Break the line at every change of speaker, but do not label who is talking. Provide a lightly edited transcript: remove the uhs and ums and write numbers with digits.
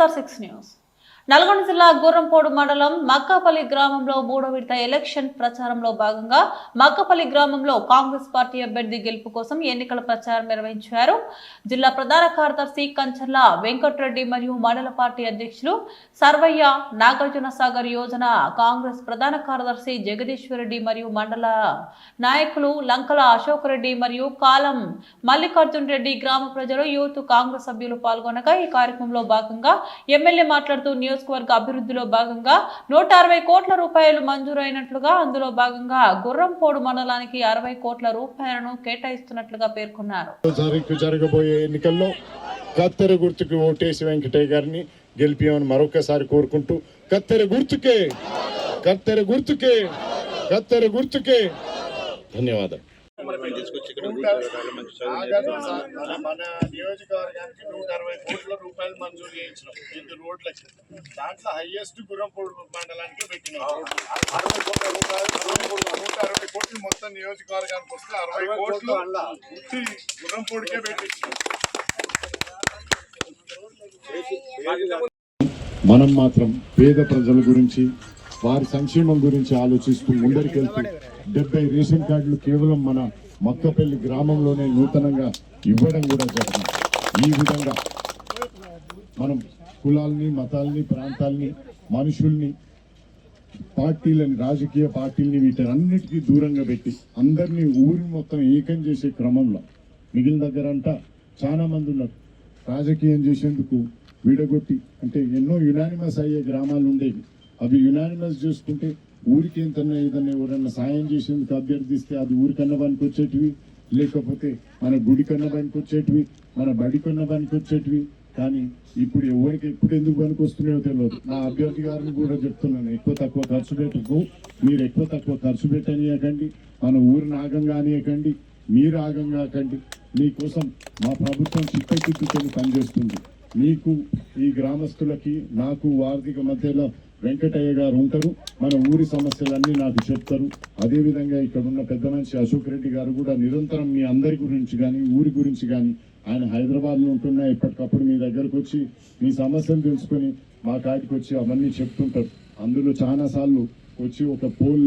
SR6 news. Nalgonda జిల్లా గుర్రంపోడు మండలం మక్కాపల్లి గ్రామంలో 3వ విడత ఎలక్షన్ ప్రచారంలో భాగంగా మక్కాపల్లి గ్రామంలో కాంగ్రెస్ పార్టీ అభ్యర్థి గెలుపు కోసం ఎన్నికల ప్రచారం నిర్వహించారు. జిల్లా ప్రధాన కార్యదర్శి కంచర్ల వెంకటరెడ్డి మరియు మండల పార్టీ అధ్యక్షులు సర్వయ్య, నాగార్జున సాగర్ యోజన కాంగ్రెస్ ప్రధాన కార్యదర్శి జగదీశ్వర్ రెడ్డి మరియు మండల నాయకులు లంకల అశోక్ రెడ్డి మరియు కాలం మల్లికార్జున్ రెడ్డి, గ్రామ ప్రజలు, యూత్ కాంగ్రెస్ సభ్యులు పాల్గొనగా ఈ కార్యక్రమంలో భాగంగా ఎమ్మెల్యే మాట్లాడుతూ నియోజకవర్గ అభివృద్ధిలో భాగంగా 160 కోట్ల రూపాయలు మంజూరైనట్లుగా, అందులో భాగంగా గుర్రంపోడు మండలానికి 60 కోట్ల రూపాయలను కేటాయిస్తున్నట్లుగా పేర్కొన్నారు.
జరగబోయే ఎన్నికల్లో కత్తెర గుర్తుకు ఓటేసి వెంకటయ్య గారిని గెలిపియమని మరొకసారి కోరుకుంటూ కత్తెర గుర్తుకే కత్తెర గుర్తుకే కత్తెర గుర్తుకే ధన్యవాదాలు.
మన నియోజకవర్గానికి 160 కోట్ల రూపాయలు మంజూరు చేయించినాం. 5 రోడ్లకి దాంట్లో హైయెస్ట్ గుర్రంపోడు మండలానికి పెట్టినాం. 60 కోట్ల రూపాయలు 160 కోట్లు మొత్తం నియోజకవర్గానికి వస్తే 60 కోట్లు గుర్రంపోడుకే పెట్టించినాం.
మనం మాత్రం పేద ప్రజల గురించి, వారి సంక్షేమం గురించి ఆలోచిస్తూ ముందరికెళ్తూ 70 రేషన్ కార్డులు కేవలం మన మక్కపల్లి గ్రామంలోనే నూతనంగా ఇవ్వడం కూడా జరిగింది. ఈ విధంగా మనం కులాల్ని, మతాల్ని, ప్రాంతాల్ని, మనుషుల్ని, పార్టీలని, రాజకీయ పార్టీల్ని వీటన్నిటికీ దూరంగా పెట్టి అందరినీ ఊరిని మొత్తం ఏకం చేసే క్రమంలో మిగిలిన దగ్గర అంతా చాలా మంది ఉన్నారు. రాజకీయం చేసేందుకు విడగొట్టి అంటే ఎన్నో యునానిమస్ అయ్యే గ్రామాలు ఉండేవి. అవి యునానిమస్ చూసుకుంటే ఊరికి ఎంతన్నా ఏదన్నా ఎవరన్నా సాయం చేసేందుకు అభ్యర్థిస్తే అది ఊరికన్నా పనికి వచ్చేటివి, లేకపోతే మన గుడి కన్నా పనికి వచ్చేటివి, మన బడి కన్నా పనికి వచ్చేటివి. కానీ ఇప్పుడు ఎవరికి ఎప్పుడు ఎందుకు పనికి వస్తున్నాయో తెలియదు. నా అభ్యర్థి గారిని కూడా చెప్తున్నాను, ఎక్కువ తక్కువ ఖర్చు పెట్టుకో, మీరు ఎక్కువ తక్కువ ఖర్చు పెట్టనియకండి, మన ఊరిని ఆగం కానియకండి, మీరు ఆగం కాకండి. మీకోసం మా ప్రభుత్వం చిత్తశుద్ధితో పనిచేస్తుంది. మీకు ఈ గ్రామస్తులకి నాకు వార్ధిక మధ్యలో వెంకటయ్య గారు ఉంటారు. మన ఊరి సమస్యలన్నీ నాకు చెప్తారు. అదేవిధంగా ఇక్కడ ఉన్న పెద్ద మనిషి అశోక్ రెడ్డి గారు కూడా నిరంతరం మీ అందరి గురించి కానీ, ఊరి గురించి కానీ, ఆయన హైదరాబాద్లో ఉంటున్నా ఎప్పటికప్పుడు మీ దగ్గరకు వచ్చి మీ సమస్యలు తెలుసుకొని మా కాటికి వచ్చి అవన్నీ చెప్తుంటారు. అందులో చాలా సార్లు వచ్చి ఒక పోల్